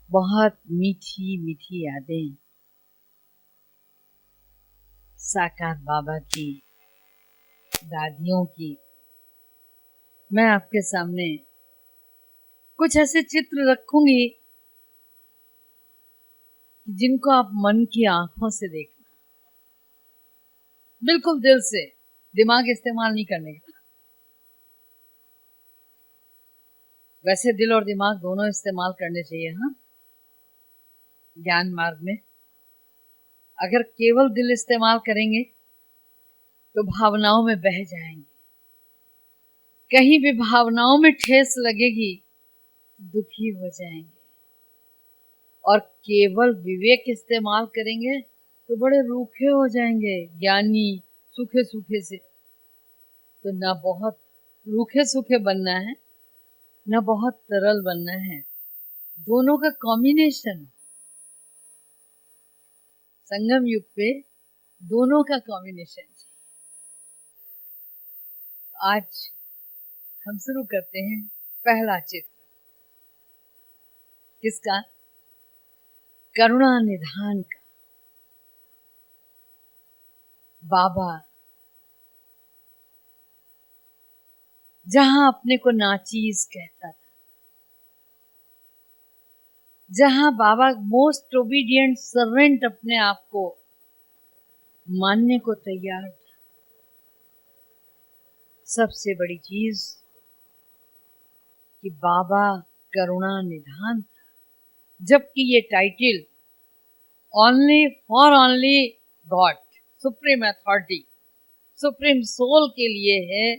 बहुत मीठी मीठी यादें साकार बाबा की, दादियों की। मैं आपके सामने कुछ ऐसे चित्र रखूंगी जिनको आप मन की आंखों से देखना, बिल्कुल दिल से, दिमाग इस्तेमाल नहीं करने का। वैसे दिल और दिमाग दोनों इस्तेमाल करने चाहिए, हाँ, ज्ञान मार्ग में। अगर केवल दिल इस्तेमाल करेंगे तो भावनाओं में बह जाएंगे, कहीं भी भावनाओं में ठेस लगेगी तो दुखी हो जाएंगे। और केवल विवेक इस्तेमाल करेंगे तो बड़े रूखे हो जाएंगे, ज्ञानी सूखे सूखे से। तो ना बहुत रूखे सूखे बनना है, ना बहुत तरल बनना है, दोनों का कॉम्बिनेशन। संगम युग पे दोनों का कॉम्बिनेशन चाहिए। आज हम शुरू करते हैं पहला चित्र, किसका? करुणा निधान का। बाबा जहां अपने को नाचीज कहता था, जहां बाबा मोस्ट ओबीडियंट सर्वेंट अपने आप को मानने को तैयार था, सबसे बड़ी चीज कि बाबा करुणा निधान था। जबकि ये title only god, supreme authority, supreme soul के लिए है।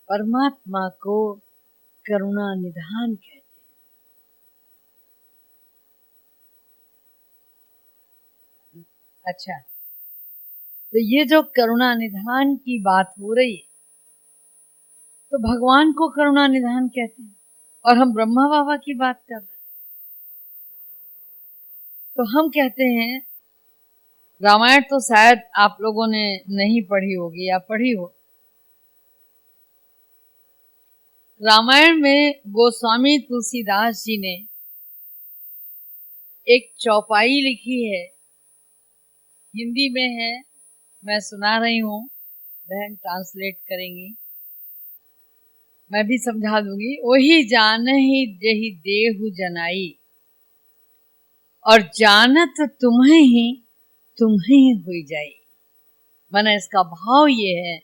परमात्मा को करुणा निधान कहते हैं। अच्छा, तो ये जो करुणा निधान की बात हो रही है, तो भगवान को करुणा निधान कहते हैं और हम ब्रह्मा बाबा की बात कर रहे हैं। तो हम कहते हैं, रामायण तो शायद आप लोगों ने नहीं पढ़ी होगी या पढ़ी हो। रामायण में गोस्वामी तुलसीदास जी ने एक चौपाई लिखी है, हिंदी में है, मैं सुना रही हूँ, बहन ट्रांसलेट करेंगी, मैं भी समझा दूंगी। वही जानहि जेहि देहु जनाई, और जानत तुम्हें हुई जाई। माना इसका भाव ये है,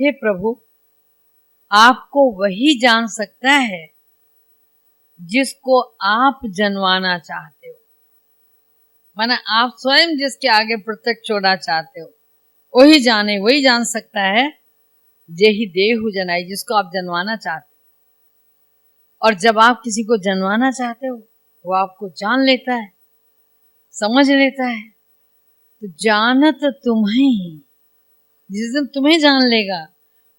हे प्रभु, आपको वही जान सकता है जिसको आप जनवाना चाहते हो। माना आप स्वयं जिसके आगे प्रत्यक्ष होना चाहते हो, वही जाने, वही जान सकता है जेहि देहु जनाई, जिसको आप जनवाना चाहते हो। और जब आप किसी को जनवाना चाहते हो, वो आपको जान लेता है, समझ लेता है। तो जानत तुम्हें ही, जिस दिन तुम्हें जान लेगा,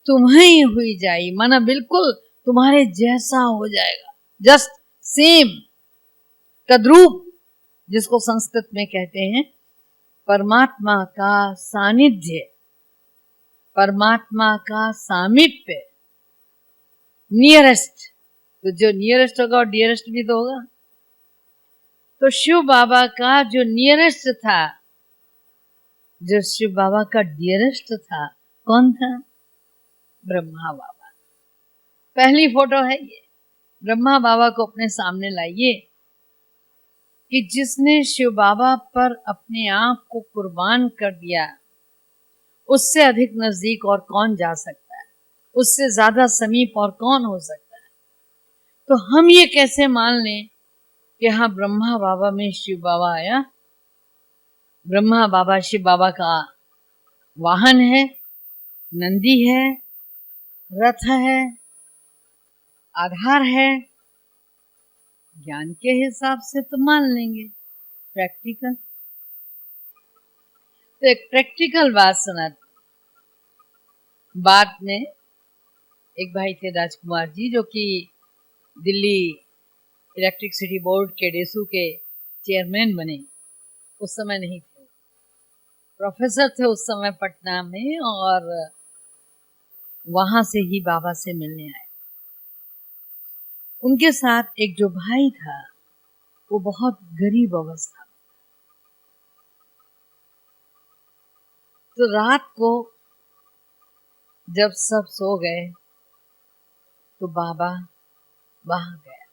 तुम्हें ही हुई जाई, माना बिल्कुल तुम्हारे जैसा हो जाएगा, जस्ट सेम, तद्रूप, जिसको संस्कृत में कहते हैं परमात्मा का सानिध्य, परमात्मा का सामीप्य, नियरेस्ट। तो जो नियरेस्ट होगा और डियरेस्ट भी तो होगा। तो शिव बाबा का जो नियरेस्ट था, जो शिव बाबा का डियरेस्ट था, कौन था? ब्रह्मा बाबा। पहली फोटो है ये, ब्रह्मा बाबा को अपने सामने लाइए कि जिसने शिव बाबा पर अपने आप को कुर्बान कर दिया, उससे अधिक नजदीक और कौन जा सकता है, उससे ज्यादा समीप और कौन हो सकता है। तो हम ये कैसे मान लें कि हाँ, ब्रह्मा बाबा में शिव बाबा आया। ब्रह्मा बाबा शिव बाबा का वाहन है, नंदी है, रथ है, आधार है। ज्ञान के हिसाब से तो मान लेंगे, प्रैक्टिकल। तो एक प्रैक्टिकल बात सुनाती। बाद में एक भाई थे राजकुमार जी, जो कि दिल्ली इलेक्ट्रिसिटी बोर्ड के डेसू के चेयरमैन बने। उस समय नहीं थे, प्रोफेसर थे उस समय पटना में, और वहां से ही बाबा से मिलने आए। उनके साथ एक जो भाई था, वो बहुत गरीब अवस्था। तो रात को जब सब सो गए तो बाबा वहां गया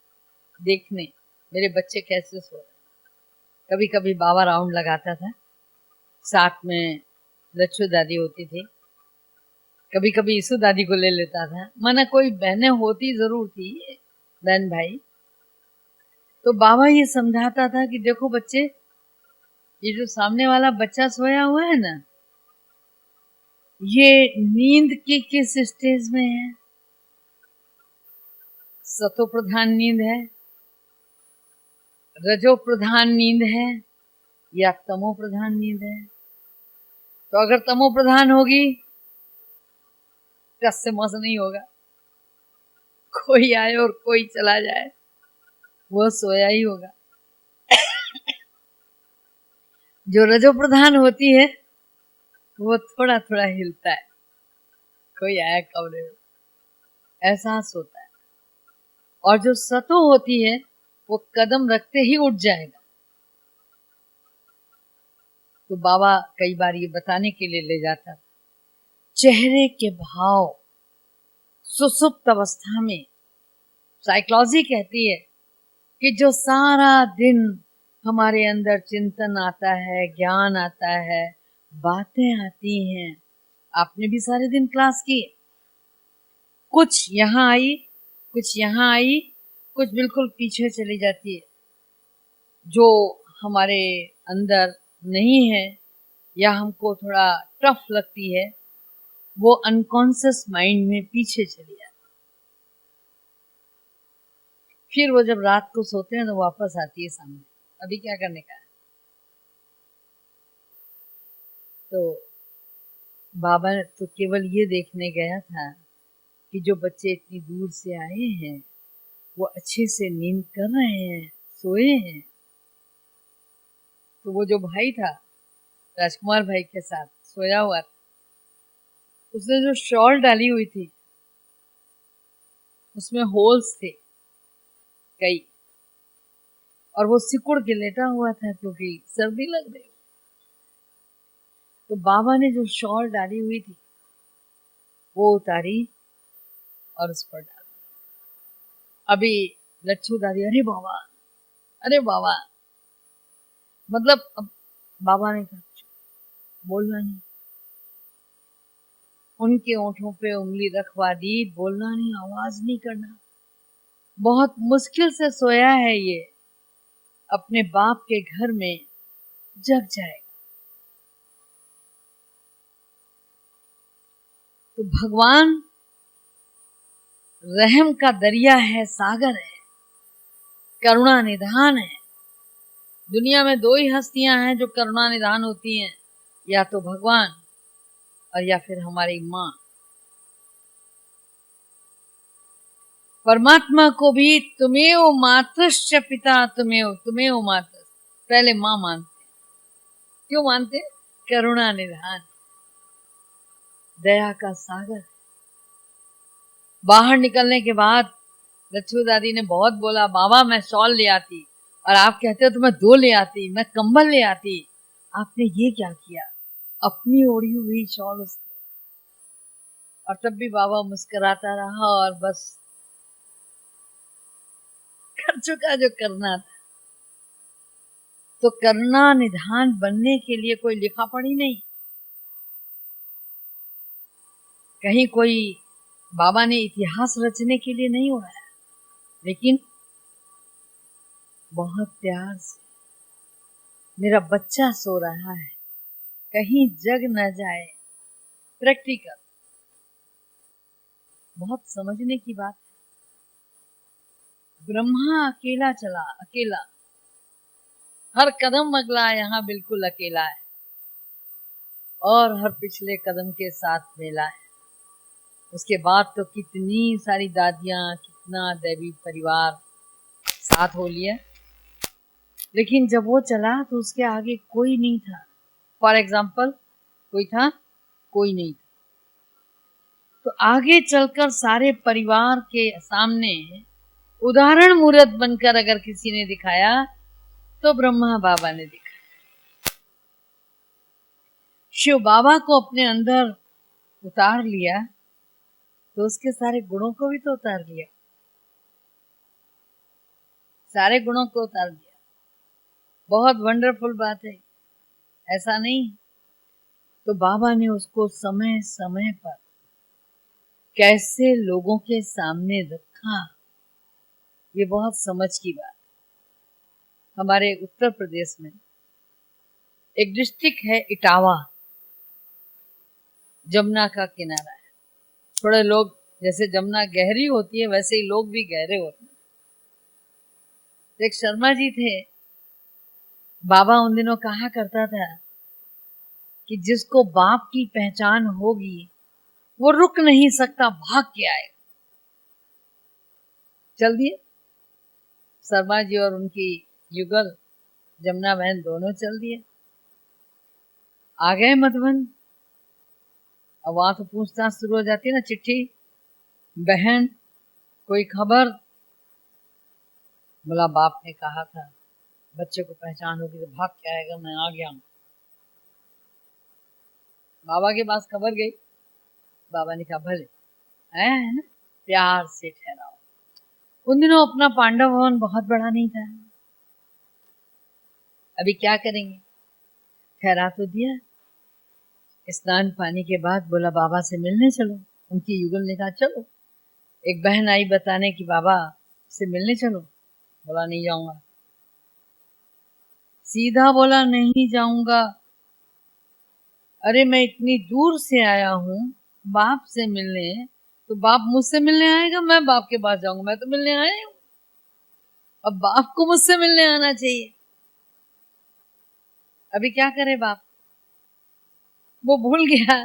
देखने मेरे बच्चे कैसे सो रहे। कभी कभी बाबा राउंड लगाता था, साथ में लच्छू दादी होती थी, कभी कभी ईसु दादी को ले लेता था, माना कोई बहनें होती जरूर थी, बहन भाई। तो बाबा ये समझाता था कि देखो बच्चे, ये जो सामने वाला बच्चा सोया हुआ है ना, ये नींद के किस स्टेज में है? सतो प्रधान नींद है, रजो प्रधान नींद है, या तमो प्रधान नींद है? तो अगर तमो प्रधान होगी, टस से मस नहीं होगा। कोई आए और कोई चला जाए, वो सोया ही होगा। जो रजो प्रधान होती है वो थोड़ा थोड़ा हिलता है, कोई आया कमरे में, एहसास होता है। और जो सतो होती है वो कदम रखते ही उठ जाएगा। तो बाबा कई बार ये बताने के लिए ले जाता था, चेहरे के भाव सुसुप्त अवस्था में, साइकोलॉजी कहती है कि जो सारा दिन हमारे अंदर चिंतन आता है, ज्ञान आता है, बातें आती हैं, आपने भी सारे दिन क्लास की, कुछ यहाँ आई, कुछ यहाँ आई, कुछ बिल्कुल पीछे चली जाती है, जो हमारे अंदर नहीं है या हमको थोड़ा टफ लगती है, वो अनकॉन्शियस माइंड में पीछे चली जाती है। फिर वो जब रात को सोते हैं तो वापस आती है सामने, अभी क्या करने का है। तो बाबा तो केवल ये देखने गया था कि जो बच्चे इतनी दूर से आए हैं वो अच्छे से नींद कर रहे हैं, सोए हैं। तो वो जो भाई था, राजकुमार भाई के साथ सोया हुआ था, उसने जो शॉल डाली हुई थी उसमें होल्स थे कई, और वो सिकुड़ के लेटा हुआ था क्योंकि सर्दी लग रही। तो बाबा ने जो शॉल डाली हुई थी वो उतारी और उस पर डाल। अभी लच्छू दादी, अरे बाबा, अरे बाबा, मतलब अब बाबा ने कहा बोलना नहीं। उनके ओंठों पे उंगली रखवा दी, बोलना नहीं, आवाज नहीं करना। बहुत मुश्किल से सोया है ये, अपने बाप के घर में जग जाएगा। तो भगवान रहम का दरिया है, सागर है, करुणा निधान है। दुनिया में दो ही हस्तियां हैं जो करुणा निधान होती हैं, या तो भगवान और या फिर हमारी माँ। परमात्मा को भी तुमेव मातृश्च पिता तुमेव मातृ, पहले माँ मानते। क्यों मानते? करुणा निधान, दया का सागर। बाहर निकलने के बाद लच्छू दादी ने बहुत बोला, बाबा मैं शॉल ले आती, और आप कहते हो तो मैं दो ले आती, मैं कंबल ले आती। आपने ये क्या किया, अपनी ओढ़ी हुई शॉल उसको। और तब भी बाबा मुस्कुराता रहा और बस कर चुका जो करना था। तो करुणा निधान बनने के लिए कोई लिखा पढ़ी नहीं, कहीं कोई बाबा ने इतिहास रचने के लिए नहीं उड़ाया, लेकिन बहुत प्यार से, मेरा बच्चा सो रहा है, कहीं जग न जाए। प्रैक्टिकल, बहुत समझने की बात है। ब्रह्मा अकेला चला, अकेला, हर कदम अगला यहाँ बिल्कुल अकेला है, और हर पिछले कदम के साथ मेला है। उसके बाद तो कितनी सारी दादियां, कितना दैवी परिवार साथ हो लिया, लेकिन जब वो चला तो उसके आगे कोई नहीं था। फॉर एग्जाम्पल, कोई था? कोई नहीं था। तो आगे चलकर सारे परिवार के सामने उदाहरण मूर्त बनकर अगर किसी ने दिखाया तो ब्रह्मा बाबा ने देखा। शिव बाबा को अपने अंदर उतार लिया तो उसके सारे गुणों को भी तो उतार लिया, सारे गुणों को उतार दिया। बहुत वंडरफुल बात है, ऐसा नहीं? तो बाबा ने उसको समय समय पर कैसे लोगों के सामने रखा, ये बहुत समझ की बात। हमारे उत्तर प्रदेश में एक डिस्ट्रिक्ट है इटावा, जमुना का किनारा है। थोड़े लोग, जैसे जमुना गहरी होती है वैसे ही लोग भी गहरे होते हैं। तो एक शर्मा जी थे, बाबा उन दिनों कहा करता था कि जिसको बाप की पहचान होगी वो रुक नहीं सकता, भाग के आएगा। चल दिए शर्मा जी और उनकी युगल जमुना बहन दोनों चल दिए, आ गए मधुबन। अब वहां तो पूछताछ शुरू हो जाती है ना, चिट्ठी, बहन, कोई खबर? बोला बाप ने कहा था बच्चे को पहचान होगी तो भाग के आएगा, मैं आ गया हूं। बाबा के पास खबर गई, बाबा ने कहा भले है ना, प्यार से ठहराओ। उन दिनों अपना पांडव भवन बहुत बड़ा नहीं था, अभी क्या करेंगे, ठहरा तो दिया। स्नान पानी के बाद बोला बाबा से मिलने चलो। उनकी युगल ने कहा चलो। एक बहन आई बताने कि बाबा से मिलने चलो। बोला नहीं जाऊंगा, सीधा बोला नहीं जाऊंगा। अरे मैं इतनी दूर से आया हूं बाप से मिलने, तो बाप मुझसे मिलने आएगा, मैं बाप के पास जाऊंगा? मैं तो मिलने आया हूं, अब बाप को मुझसे मिलने आना चाहिए। अभी क्या करे बाप? वो भूल गया,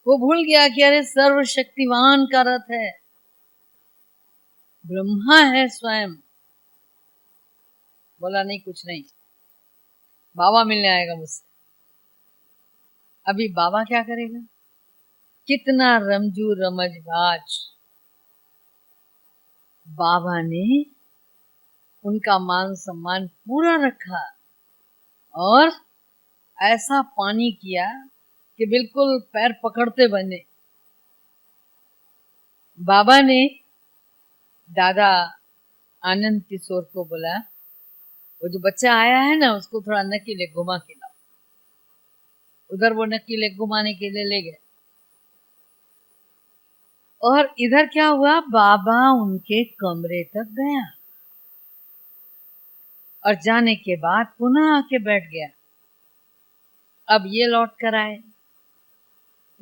वो भूल गया कि अरे सर्वशक्तिवान का रथ है, ब्रह्मा है स्वयं। बोला नहीं, कुछ नहीं, बाबा मिलने आएगा मुझसे। अभी बाबा क्या करेगा? कितना रमजू रमजबाज। बाबा ने उनका मान सम्मान पूरा रखा और ऐसा पानी किया कि बिल्कुल पैर पकड़ते बने। बाबा ने दादा आनंद किशोर को बोला, वो जो बच्चा आया है ना उसको थोड़ा नकीले घुमा के लाओ। उधर वो नकीले घुमाने के लिए ले गए और इधर क्या हुआ, बाबा उनके कमरे तक गया और जाने के बाद पुनः आके बैठ गया। अब ये लौट कर आए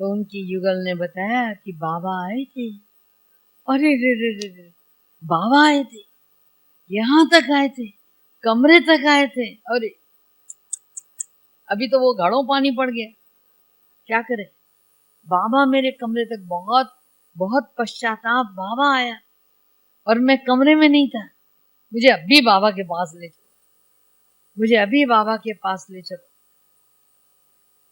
तो उनकी युगल ने बताया कि बाबा आए थे। अरे रे रे रे रे, बाबा आए थे, यहां तक आए थे, कमरे तक आए थे। अरे अभी तो वो घड़ों पानी पड़ गया, क्या करे? बाबा मेरे कमरे तक, बहुत बहुत पश्चाताप, बाबा आया और मैं कमरे में नहीं था, मुझे अभी बाबा के पास ले चलो, मुझे अभी बाबा के पास ले चलो।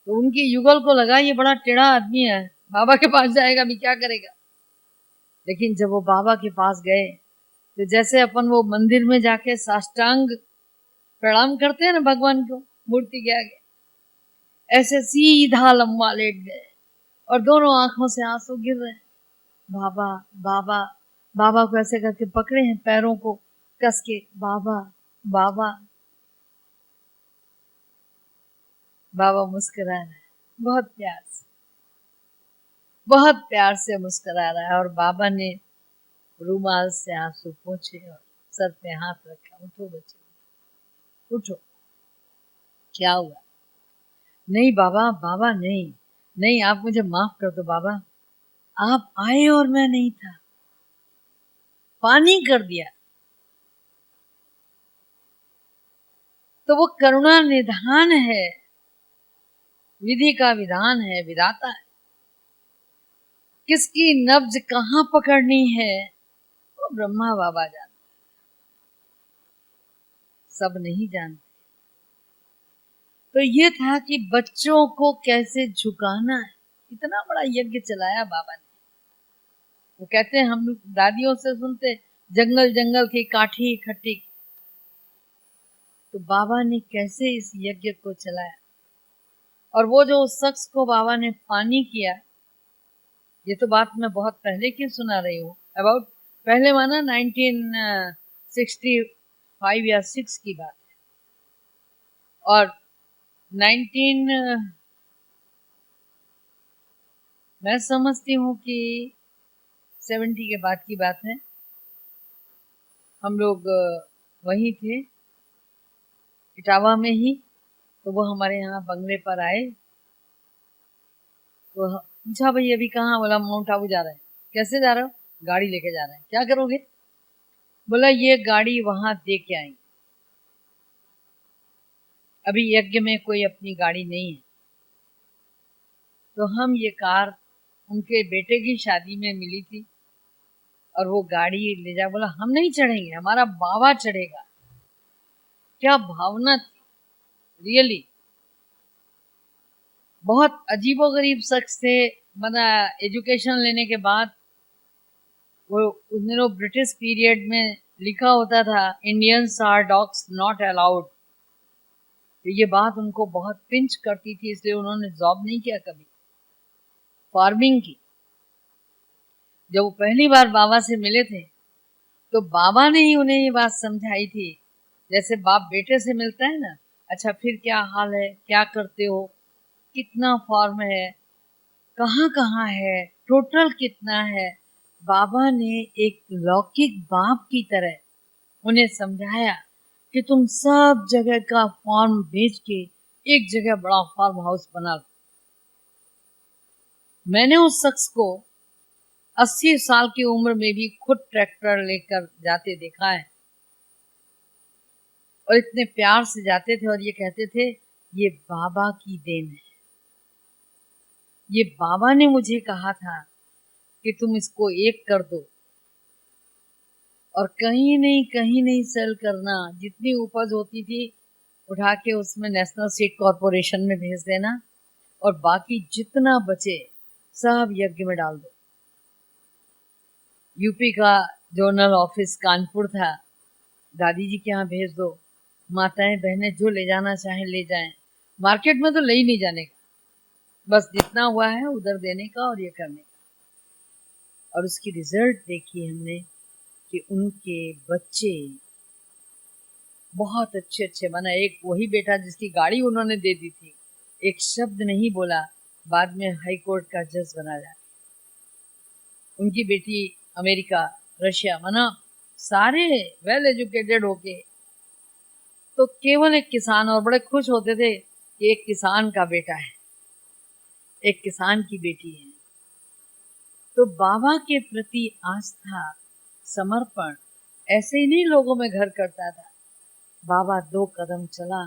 तो उनकी युगल को लगा ये बड़ा टेढ़ा आदमी है, बाबा के पास जाएगा, अभी क्या करेगा। लेकिन जब वो बाबा के पास गए तो जैसे अपन वो मंदिर में जाके साष्टांग प्रणाम करते हैं ना भगवान को मूर्ति के आगे, ऐसे सीधा लंबा लेट गए और दोनों आंखों से आंसू गिर रहे। बाबा बाबा बाबा को ऐसे करके पकड़े हैं पैरों को कस के, बाबा बाबा। बाबा मुस्कुरा रहा है, बहुत प्यार से, बहुत प्यार से मुस्कुरा रहा है। और बाबा ने रूमाल से आंसू पोंछे और सर पे हाथ रखा, उठो बच्चे, उठो, क्या हुआ? नहीं बाबा, बाबा नहीं, नहीं, आप मुझे माफ कर दो बाबा, आप आए और मैं नहीं था, पानी कर दिया। तो वो करुणा निधान है, विधि का विधान है, विधाता है। किसकी नब्ज कहाँ पकड़नी है वो ब्रह्मा बाबा जानते, सब नहीं जानते। तो ये था कि बच्चों को कैसे झुकाना है। इतना बड़ा यज्ञ चलाया बाबा ने। वो कहते हैं, हम दादियों से सुनते, जंगल जंगल की काठी इकट्ठी। तो बाबा ने कैसे इस यज्ञ को चलाया, और वो जो उस शख्स को बाबा ने पानी किया, ये तो बात मैं बहुत पहले की सुना रही हूँ, अबाउट पहले माना 1965 या 6 की बात है, और 19 मैं समझती हूँ कि 70 के बाद की बात है। हम लोग वहीं थे इटावा में ही, तो वो हमारे यहाँ बंगले पर आए, तो पूछा भाई अभी कहाँ, बोला माउंट आबू जा रहा है। कैसे जा रहे हो? गाड़ी लेके जा रहे हैं। क्या करोगे? बोला ये गाड़ी वहां दे के आएंगे, अभी यज्ञ में कोई अपनी गाड़ी नहीं है, तो हम ये कार उनके बेटे की शादी में मिली थी और वो गाड़ी ले जा। बोला हम नहीं चढ़ेंगे, हमारा बाबा चढ़ेगा। क्या भावना थी, रियली बहुत अजीबोगरीब शख्स थे। मना एजुकेशन लेने के बाद, वो उस दिनों ब्रिटिश पीरियड में लिखा होता था Indians are dogs not allowed, तो ये बात उनको बहुत पिंच करती थी, इसलिए उन्होंने जॉब नहीं किया कभी, फार्मिंग की। जब वो पहली बार बाबा से मिले थे तो बाबा ने ही उन्हें ये बात समझाई थी, जैसे बाप बेटे से मिलता है ना, अच्छा फिर क्या हाल है, क्या करते हो, कितना फॉर्म है, कहाँ कहाँ है, टोटल कितना है। बाबा ने एक लौकिक बाप की तरह उन्हें समझाया कि तुम सब जगह का फॉर्म बेच के एक जगह बड़ा फार्म हाउस बना लो। मैंने उस शख्स को 80 साल की उम्र में भी खुद ट्रैक्टर लेकर जाते देखा है, और इतने प्यार से जाते थे और ये कहते थे ये बाबा की देन है, ये बाबा ने मुझे कहा था कि तुम इसको एक कर दो और कहीं नहीं सेल करना, जितनी उपज होती थी उठा के उसमें नेशनल सीड कॉरपोरेशन में भेज देना, और बाकी जितना बचे सब यज्ञ में डाल दो। यूपी का जोनल ऑफिस कानपुर था, दादी जी के यहाँ भेज दो, माताएं बहनें जो ले जाना चाहें ले जाएं, मार्केट में तो ले ही नहीं जाने का, बस जितना हुआ है उधर देने का और ये करने का। और उसकी रिजल्ट देखी हमने कि उनके बच्चे बहुत अच्छे अच्छे बना। एक वही बेटा जिसकी गाड़ी उन्होंने दे दी थी, एक शब्द नहीं बोला, बाद में हाई कोर्ट का जज बना जाए। उनकी बेटी अमेरिका, रशिया, माना सारे वेल एजुकेटेड होके, तो केवल एक किसान, और बड़े खुश होते थे कि एक किसान का बेटा है, एक किसान की बेटी है। तो बाबा के प्रति आस्था, समर्पण ऐसे ही नहीं लोगों में घर करता था। बाबा 2 कदम चला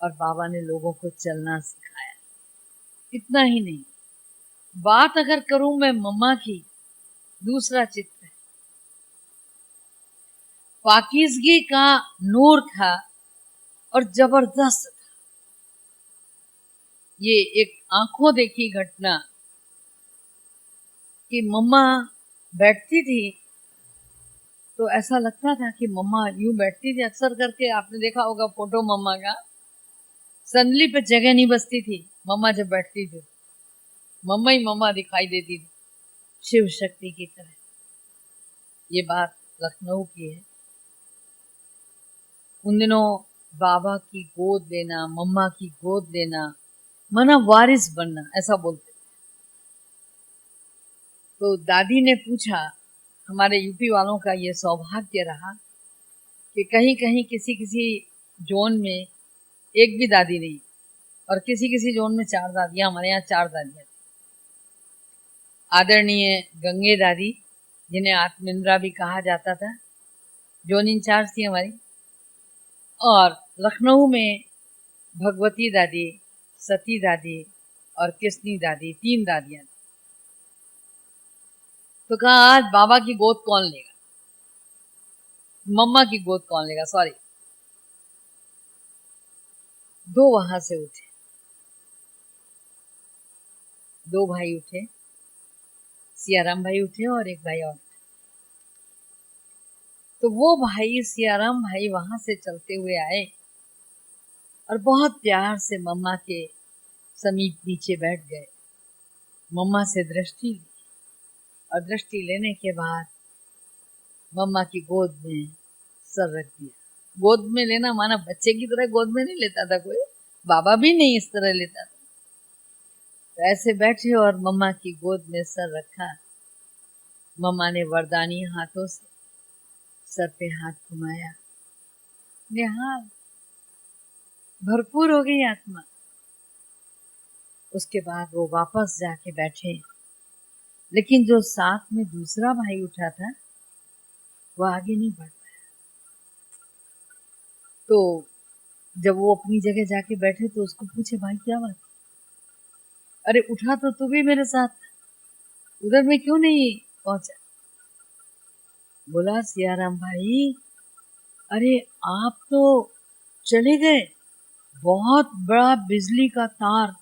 और बाबा ने लोगों को चलना सिखाया। इतना ही नहीं, बात अगर करूं मैं मम्मा की, दूसरा चित्र है, पाकीज़गी का नूर था और जबरदस्त था। ये एक आंखों देखी घटना कि मम्मा बैठती थी तो ऐसा लगता था कि मम्मा यूं बैठती थी। अक्सर करके आपने देखा होगा फोटो मम्मा का, संदली पे जगह नहीं बचती थी मम्मा जब बैठती थी, मम्मा ही मम्मा दिखाई देती थी, शिव शक्ति की तरह। ये बात लखनऊ की है। उन दिनों बाबा की गोद लेना, मम्मा की गोद लेना, माना वारिस बनना, ऐसा बोलते थे। तो दादी ने पूछा, हमारे यूपी वालों का ये सौभाग्य रहा कि कहीं कहीं किसी किसी जोन में एक भी दादी नहीं, और किसी किसी जोन में 4 दादियां, हमारे यहाँ 4 दादियां थी। आदरणीय गंगे दादी, जिन्हें आत्मिंद्रा भी कहा जाता था, जोन इंचार्ज थी हमारी, और लखनऊ में भगवती दादी, सती दादी और किस्नी दादी, 3 दादियां थी। तो कहा आज बाबा की गोद कौन लेगा, मम्मा की गोद कौन लेगा, सॉरी। 2 वहां से उठे, 2 भाई उठे, सियाराम भाई उठे और एक भाई और। तो वो भाई सियाराम भाई वहां से चलते हुए आए और बहुत प्यार से मम्मा के समीप नीचे बैठ गए। मम्मा से दृष्टि ली और दृष्टि लेने के बाद मम्मा की गोद में सर रख दिया। गोद में लेना माना बच्चे की तरह गोद में नहीं लेता था कोई, बाबा भी नहीं इस तरह लेता था। तो ऐसे बैठे और मम्मा की गोद में सर रखा। मम्मा ने वरदानी हाथों से सर पे हाथ घुमाया। निहाल भरपूर हो गई आत्मा। उसके बाद वो वापस जाके बैठे, लेकिन जो साथ में दूसरा भाई उठा था वो आगे नहीं बढ़ पाया। तो जब वो अपनी जगह जाके बैठे तो उसको पूछे, भाई क्या बात? अरे उठा तो तू भी मेरे साथ, उधर में क्यों नहीं पहुंचा? बोला, सियाराम भाई, अरे आप तो चले गए, बहुत बड़ा बिजली का तार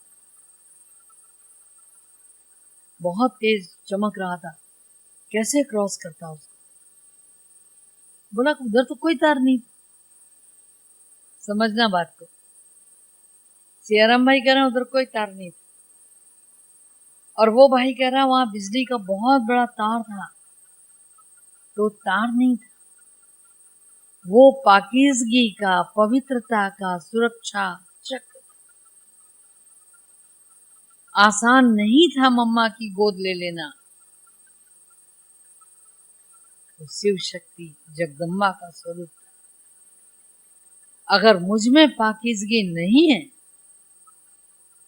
बहुत तेज चमक रहा था, कैसे क्रॉस करता उसको? बोला, उधर तो कोई तार नहीं। समझना बात को, सियाराम भाई कह रहे हैं उधर कोई तार नहीं था, और वो भाई कह रहा है वहां बिजली का बहुत बड़ा तार था। तो तार नहीं था, वो पाकीज़गी का, पवित्रता का सुरक्षा चक्र। आसान नहीं था मम्मा की गोद ले लेना। तो शिव शक्ति जगदम्बा का स्वरूप था। अगर मुझ में पाकीज़गी नहीं है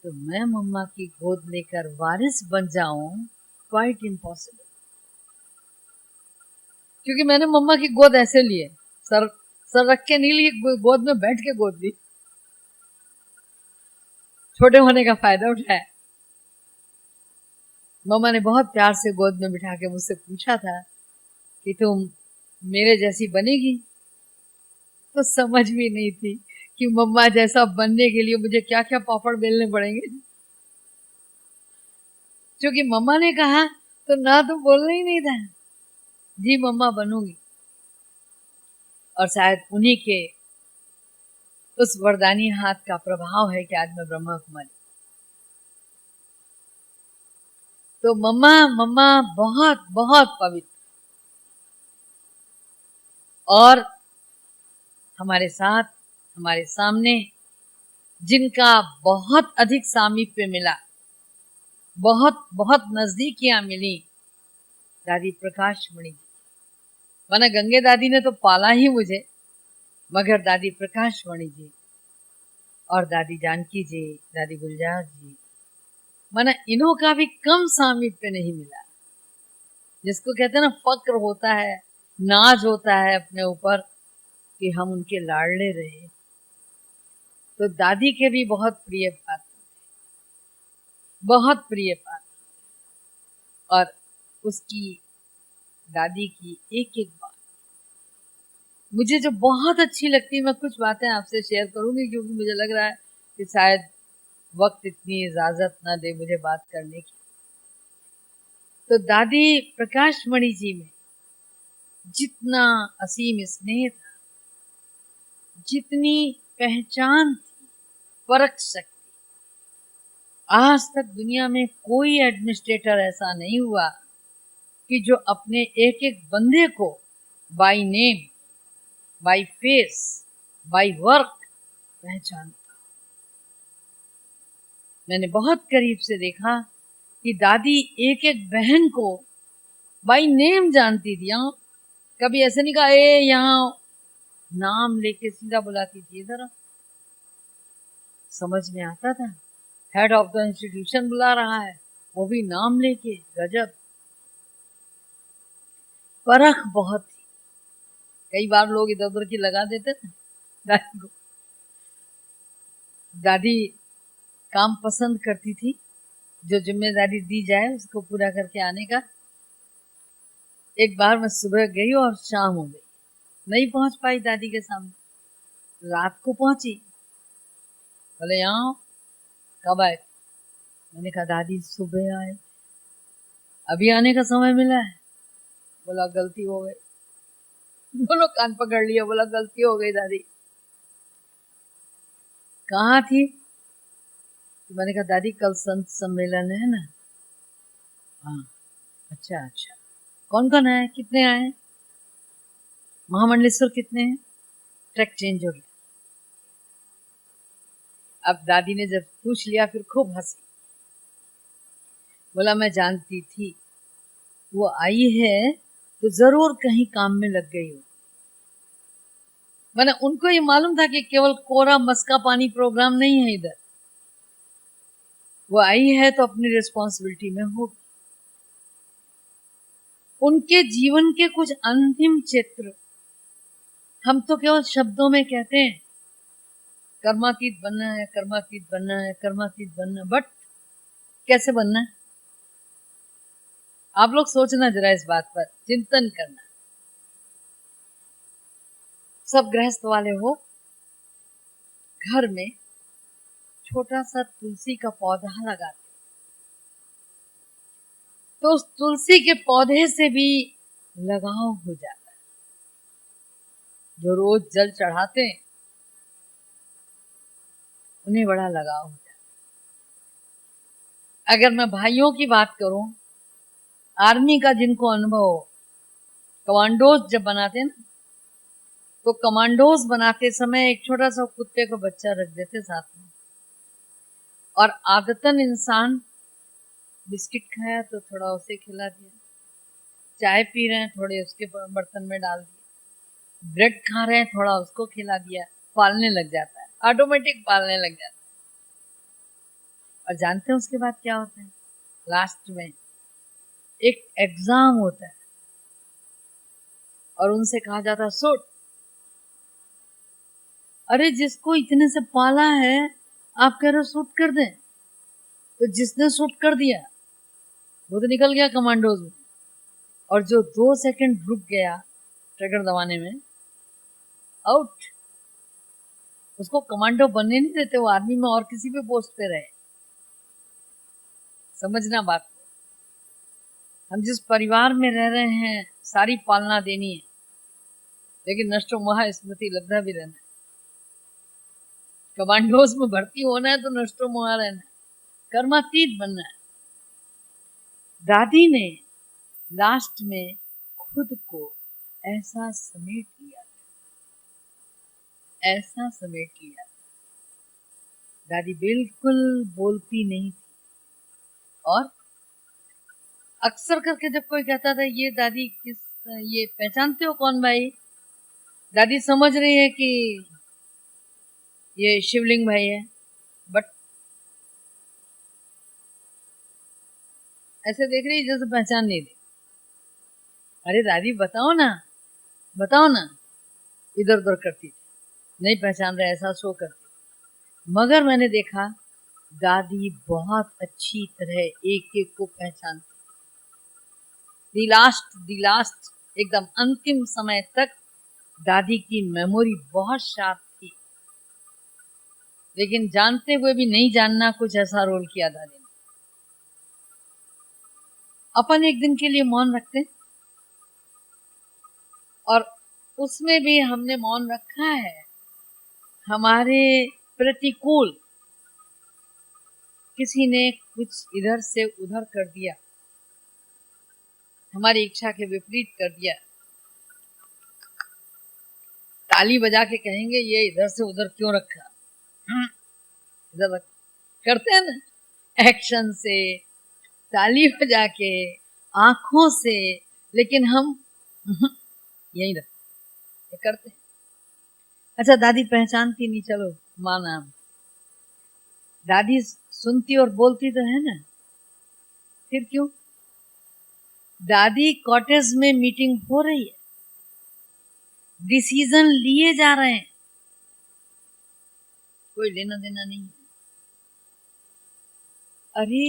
तो मैं मम्मा की गोद लेकर वारिस बन जाऊं, क्वाइट इम्पॉसिबल। क्योंकि मैंने मम्मा की गोद ऐसे ली है, सर सर रख के नहीं ली, गोद में बैठ के गोद ली। छोटे होने का फायदा उठाया। मम्मा ने बहुत प्यार से गोद में बिठा के मुझसे पूछा था कि तुम मेरे जैसी बनेगी? तो समझ भी नहीं थी कि मम्मा जैसा बनने के लिए मुझे क्या क्या पापड़ बेलने पड़ेंगे। क्योंकि मम्मा ने कहा तो ना तो बोलना ही नहीं था, जी मम्मा बनूंगी। और शायद उन्हीं के उस वरदानी हाथ का प्रभाव है कि आज मैं ब्रह्मा कुमारी। तो मम्मा मम्मा बहुत बहुत पवित्र, और हमारे साथ, हमारे सामने जिनका बहुत अधिक सामीप्य मिला, बहुत बहुत नजदीकियां मिली, दादी प्रकाश मणि जी। माना गंगे दादी ने तो पाला ही मुझे, मगर दादी प्रकाश मणि जी और दादी जानकी जी, दादी गुलजार जी, माना इन्हों का भी कम सामीप्य नहीं मिला। जिसको कहते हैं ना, फक्र होता है, नाज होता है अपने ऊपर कि हम उनके लाडले रहे। तो दादी के भी बहुत प्रिय पात्र थे, बहुत प्रिय पात्र। और उसकी, दादी की एक एक बात मुझे जो बहुत अच्छी लगती है, मैं कुछ बातें आपसे शेयर करूंगी, क्योंकि मुझे लग रहा है कि शायद वक्त इतनी इजाजत ना दे मुझे बात करने की। तो दादी प्रकाश मणि जी में जितना असीम स्नेह था, जितनी पहचान थी, परख शक्ति, आज तक दुनिया में कोई एडमिनिस्ट्रेटर ऐसा नहीं हुआ कि जो अपने एक एक बंदे को by name, by face, by work पहचानता। मैंने बहुत करीब से देखा कि दादी एक एक बहन को बाय नेम जानती थी। कभी ऐसे नहीं कहा ए यहाँ, नाम लेके सीधा बुलाती थी, इधर समझ में आता था। हेड ऑफ द इंस्टीट्यूशन बुला रहा है, वो भी नाम लेके, गजब। परख बहुत थी। कई बार लोग इधर उधर की लगा देते थे दादी को। दादी काम पसंद करती थी, जो जिम्मेदारी दी जाए उसको पूरा करके आने का। एक बार मैं सुबह गई और शाम हो गई, नहीं पहुंच पाई दादी के सामने। रात को पहुंची, बोले यहाँ कब आए? मैंने कहा दादी सुबह आए, अभी आने का समय मिला है। बोला गलती हो गई। बोलो कान पकड़ लिया, बोला गलती हो गई दादी। कहाँ थी? तो मैंने कहा दादी कल संत सम्मेलन है ना। हाँ, अच्छा अच्छा, कौन कौन आए, कितने आए, महामंडलेश्वर कितने हैं? ट्रैक चेंज हो गया। अब दादी ने जब पूछ लिया फिर खूब हंसी। बोला मैं जानती थी वो आई है तो जरूर कहीं काम में लग गई हो। मैंने उनको ये मालूम था कि केवल कोरा मस्का पानी प्रोग्राम नहीं है इधर, वो आई है तो अपनी रिस्पॉन्सिबिलिटी में हो। उनके जीवन के कुछ अंतिम चित्र हम तो केवल शब्दों में कहते हैं, कर्मातीत बनना है, कर्मातीत बनना है, कर्मातीत बनना, बट कैसे बनना है? आप लोग सोचना जरा, इस बात पर चिंतन करना। सब गृहस्थ वाले हो, घर में छोटा सा तुलसी का पौधा लगाते, तो उस तुलसी के पौधे से भी लगाव हो जाता है। जो रोज जल चढ़ाते हैं उन्हें बड़ा लगाव हो जाता है। अगर मैं भाइयों की बात करूं, आर्मी का जिनको अनुभव हो, कमांडोज जब बनाते हैं ना, तो कमांडोज बनाते समय एक छोटा सा कुत्ते को बच्चा रख देते साथ में, और आदतन इंसान बिस्किट खाया तो थोड़ा उसे खिला दिया, चाय पी रहे हैं थोड़े उसके बर्तन में डाल दिया, ब्रेड खा रहे हैं थोड़ा उसको खिला दिया, पालने लग जाता है, ऑटोमेटिक पालने लग जाता है। और जानते हैं उसके बाद क्या होता है? लास्ट में एक एग्जाम होता है और उनसे कहा जाता है शूट। अरे जिसको इतने से पाला है आप कह रहे हो शूट कर दें, तो जिसने शूट कर दिया वो तो निकल गया कमांडोज में, और जो 2 सेकंड रुक गया ट्रिगर दबाने में, आउट। उसको कमांडो बनने नहीं देते, वो आर्मी में और किसी भी पोस्ट पे रहे। समझना बात को, हम जिस परिवार में रह रहे हैं सारी पालना देनी है, लेकिन नष्टो महा स्मृति लब्धा भी रहना है। कमांडोज में भर्ती होना है तो नष्टो महा रहना है, कर्मातीत बनना है। दादी ने लास्ट में खुद को ऐसा समेट लिया, ऐसा समेट लिया। दादी बिल्कुल बोलती नहीं थी, और अक्सर करके जब कोई कहता था ये दादी किस, ये पहचानते हो कौन भाई, दादी समझ रही है कि ये शिवलिंग भाई है, बट ऐसे देख रही जैसे पहचान नहीं रही। अरे दादी बताओ ना, बताओ ना, इधर उधर करती थी, नहीं पहचान रहे ऐसा शो करती। मगर मैंने देखा दादी बहुत अच्छी तरह एक एक को पहचानती, दी लास्ट एकदम अंतिम समय तक दादी की मेमोरी बहुत शार्प थी। लेकिन जानते हुए भी नहीं जानना, कुछ ऐसा रोल किया दादी ने। अपन एक दिन के लिए मौन रखते, और उसमें भी हमने मौन रखा है हमारे प्रतिकूल, किसी ने कुछ इधर से उधर कर दिया, हमारी इच्छा के विपरीत कर दिया, ताली बजा के कहेंगे ये इधर से उधर क्यों रखा, इधर रख, करते हैं ना, एक्शन से, ताली बजा के, आंखों से, लेकिन हम यही रख करते हैं। अच्छा दादी पहचानती नहीं, चलो माना, दादी सुनती और बोलती तो है ना, फिर क्यों? दादी कॉटेज में मीटिंग हो रही है, डिसीजन लिए जा रहे हैं, कोई लेना देना नहीं है। अरे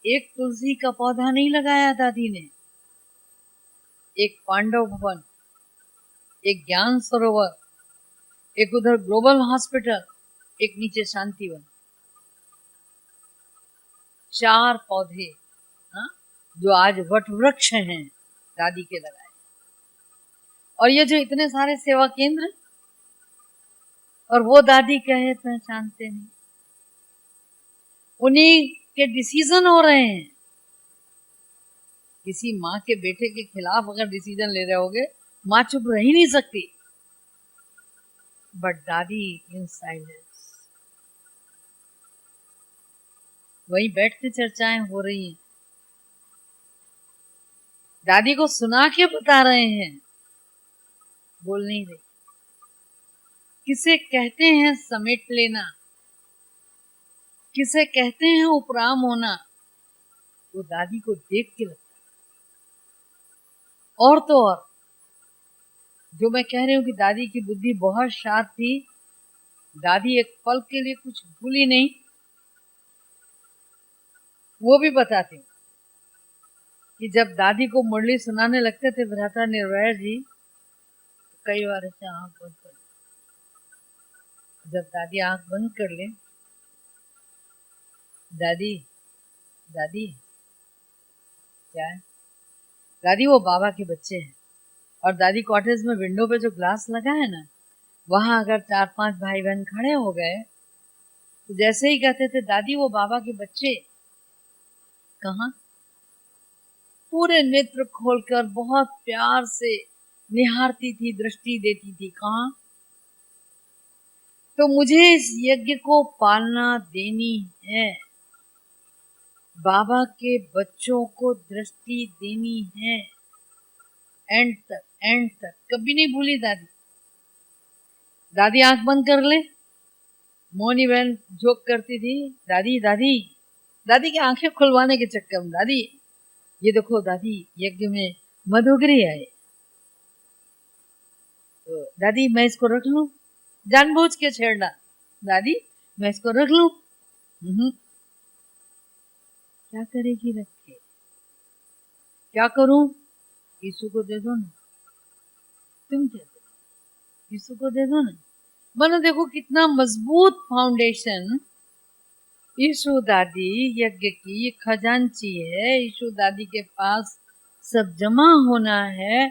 एक तुलसी का पौधा नहीं लगाया दादी ने, एक पांडव भवन, एक ज्ञान सरोवर, एक उधर ग्लोबल हॉस्पिटल, एक नीचे शांतिवन, 4 पौधे, हाँ, जो आज वट वृक्ष हैं दादी के लगाए। और ये जो इतने सारे सेवा केंद्र, और वो दादी कहे पहचानते नहीं। उन्हीं के डिसीजन हो रहे हैं। किसी माँ के बेटे के खिलाफ अगर डिसीजन ले रहे होगे, माँ चुप रह ही नहीं सकती। बट दादी इन साइलेंस, वही बैठ के चर्चाएं हो रही हैं। दादी को सुना के बता रहे हैं, बोल नहीं रही। किसे कहते हैं समेट लेना, किसे कहते हैं उपराम होना, वो दादी को देख के लगता। और तो और जो मैं कह रही हूँ कि दादी की बुद्धि बहुत शार्प थी, दादी एक पल के लिए कुछ भूली नहीं, वो भी बताती हूँ कि जब दादी को मुरली सुनाने लगते थे भ्राता निर्वैर जी, तो कई बार ऐसे आंख बंद कर, जब दादी आंख बंद कर ले, दादी दादी क्या है, दादी वो बाबा के बच्चे हैं। और दादी कॉटेज में विंडो पे जो ग्लास लगा है ना, वहां अगर 4-5 भाई बहन खड़े हो गए तो जैसे ही कहते थे दादी वो बाबा के बच्चे, कहाँ, पूरे नेत्र खोलकर बहुत प्यार से निहारती थी, दृष्टि देती थी, कहाँ। तो मुझे इस यज्ञ को पालना देनी है, बाबा के बच्चों को दृष्टि देनी है, एंड तक, एंड तक। कभी नहीं भूली दादी। दादी आंख बंद कर ले, मोनी बहन जोक करती थी, दादी दादी दादी की आंखें खुलवाने के चक्कर में, दादी ये देखो दादी यज्ञ में मधुगिरी आए, तो दादी मैं इसको रख लूं, जानबूझ के छेड़ना, दादी मैं इसको रख लूं। क्या करेगी रख के, क्या करूं, यीशु को दे दो ना, तुम क्या दो, यीशु को दे दो ना। मानो देखो कितना मजबूत फाउंडेशन यीशु दादी यज्ञ की खजांची है, यीशु दादी के पास सब जमा होना है,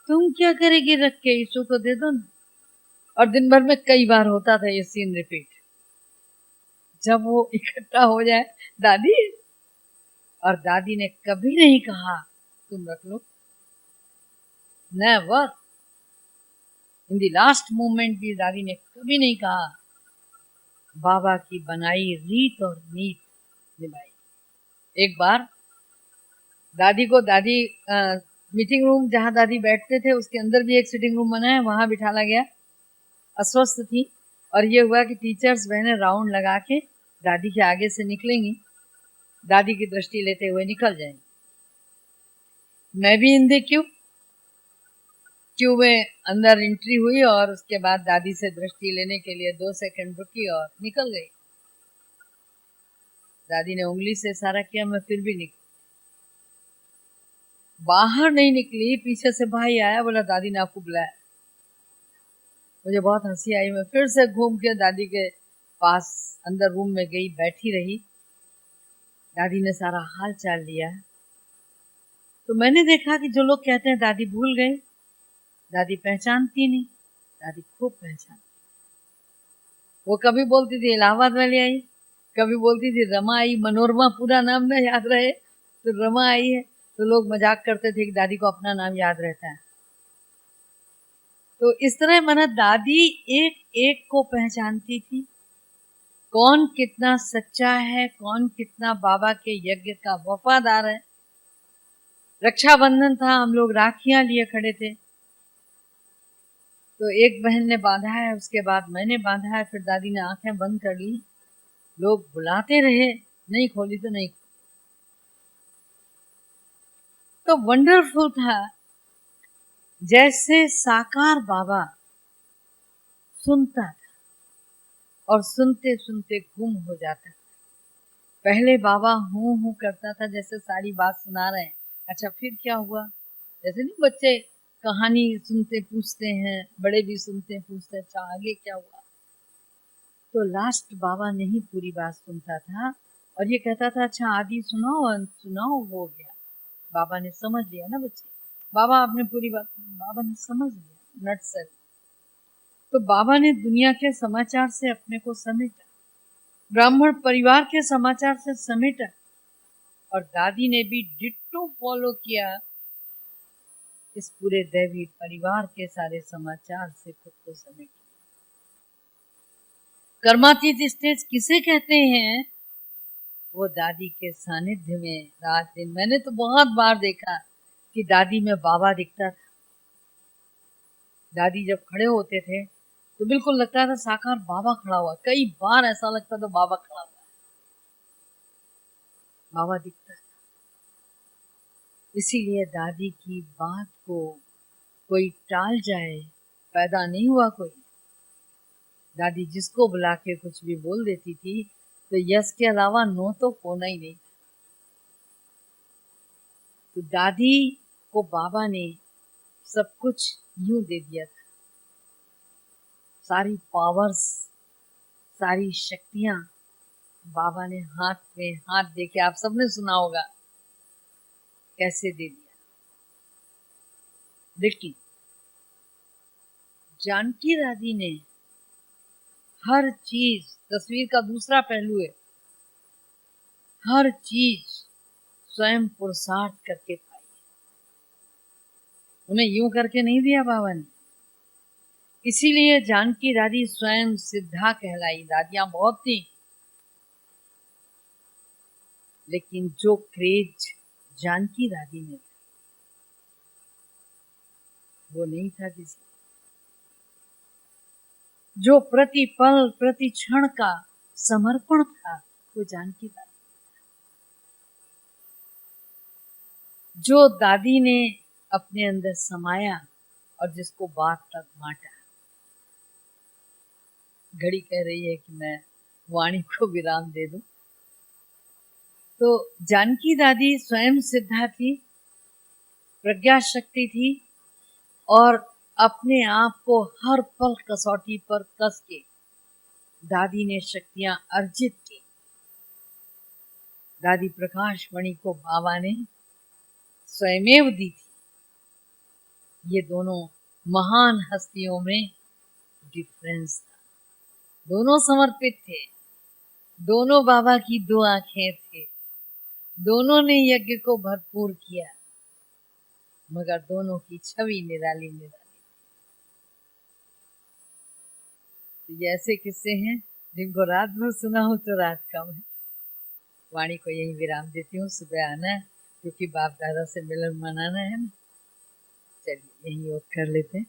तुम क्या करेगी रख के, यीशु को दे दो ना। और दिन भर में कई बार होता था ये सीन रिपीट, जब वो इकट्ठा हो जाए दादी, और दादी ने कभी नहीं कहा तुम रख लो, never, in the last moment भी दादी ने कभी नहीं कहा, बाबा की बनाई रीत और नीत निभाई। एक बार दादी को मीटिंग रूम जहां दादी बैठते थे उसके अंदर भी एक सिटिंग रूम बना है, वहां बिठाला गया। अस्वस्थ थी और ये हुआ कि टीचर्स बहनें राउंड लगा के दादी के आगे से निकलेंगी, दादी की दृष्टि लेते हुए निकल जाएंगी। मैं भी इन दी क्यों में अंदर एंट्री हुई और उसके बाद दादी से दृष्टि लेने के लिए 2 सेकंड रुकी और निकल गई। दादी ने उंगली से इशारा किया, मैं फिर भी निकली, बाहर नहीं निकली। पीछे से भाई आया, बोला दादी ने आपको बुलाया। मुझे बहुत हंसी आई। मैं फिर से घूम के दादी के पास अंदर रूम में गई, बैठी रही। दादी ने सारा हाल चाल लिया। तो मैंने देखा कि जो लोग कहते हैं दादी भूल गई, दादी पहचानती नहीं, दादी खूब पहचानती। वो कभी बोलती थी इलाहाबाद वाली आई, कभी बोलती थी रमा आई, मनोरमा पूरा नाम ना याद रहे तो रमा आई है, तो लोग मजाक करते थे कि दादी को अपना नाम याद रहता है। तो इस तरह माना दादी एक एक को पहचानती थी, कौन कितना सच्चा है, कौन कितना बाबा के यज्ञ का वफादार है। रक्षाबंधन था, हम लोग राखियां लिए खड़े थे, तो एक बहन ने बांधा है, उसके बाद मैंने बांधा है, फिर दादी ने आंखें बंद कर ली, लोग बुलाते रहे, नहीं खोली तो नहीं। तो वंडरफुल था, जैसे साकार बाबा सुनता था और सुनते सुनते गुम हो जाता था। पहले बाबा हूं करता था, जैसे सारी बात सुना रहे हैं। अच्छा फिर क्या हुआ, जैसे नहीं बच्चे कहानी सुनते पूछते हैं, बड़े भी सुनते पूछते, अच्छा आगे क्या हुआ। तो लास्ट बाबा नहीं पूरी बात सुनता था और ये कहता था अच्छा आदि सुनाओ, अंत सुनाओ, हो गया। बाबा ने समझ लिया ना बच्चे, बाबा आपने पूरी बात, बाबा ने समझ लिया नट सेल। तो बाबा ने दुनिया के समाचार से अपने को समेटा, ब्राह्मण परिवार के समाचार से समेटा, और दादी ने भी डिट्टो फॉलो किया, इस पूरे दैवी परिवार के सारे समाचार से खुद को समेटा। कर्मातीत स्टेज किसे कहते हैं? वो दादी के सानिध्य में रात दिन, मैंने तो बहुत बार देखा कि दादी में बाबा दिखता था। दादी जब खड़े होते थे तो बिल्कुल लगता था साकार बाबा खड़ा हुआ, कई बार ऐसा लगता था बाबा खड़ा हुआ, बाबा दिखता था। इसीलिए दादी की बात को कोई टाल जाए, पैदा नहीं हुआ कोई। दादी जिसको बुला के कुछ भी बोल देती थी तो यस के अलावा नो तो होना ही नहीं। तो दादी को बाबा ने सब कुछ यूं दे दिया था, सारी पावर्स, सारी शक्तियां बाबा ने हाथ में हाथ दे के, आप सबने सुना होगा कैसे दे दिया। लेकिन जानकी दादी ने हर चीज, तस्वीर का दूसरा पहलू है, हर चीज स्वयं पुरुषार्थ करके पाई। उन्हें यूं करके नहीं दिया बाबा ने। इसीलिए जानकी दादी स्वयं सिद्धा कहलाई। दादियां बहुत थी, लेकिन जो क्रेज जानकी दादी में वो नहीं था किसी, जो प्रति पल प्रति क्षण का समर्पण था वो जानकी दादी। जो दादी ने अपने अंदर समाया और जिसको बात तक बांटा। घड़ी कह रही है कि मैं वाणी को विराम दे दूं। तो जानकी दादी स्वयं सिद्धा थी, प्रज्ञा शक्ति थी, और अपने आप को हर पल कसौटी पर कस के दादी ने शक्तियां अर्जित की। दादी प्रकाश मणि को बाबा ने स्वयमेव दी थी। ये दोनों महान हस्तियों में डिफरेंस था। दोनों समर्पित थे, दोनों बाबा की दो आंखें थे, दोनों ने यज्ञ को भरपूर किया, मगर दोनों की छवि निराली निराली। तो ये ऐसे किस्से हैं जिनको रात भर सुना हो तो रात कम है। वाणी को यही विराम देती हूँ। सुबह आना है क्योंकि बाप दादा से मिलन मनाना है ना। चलिए यही और कर लेते हैं।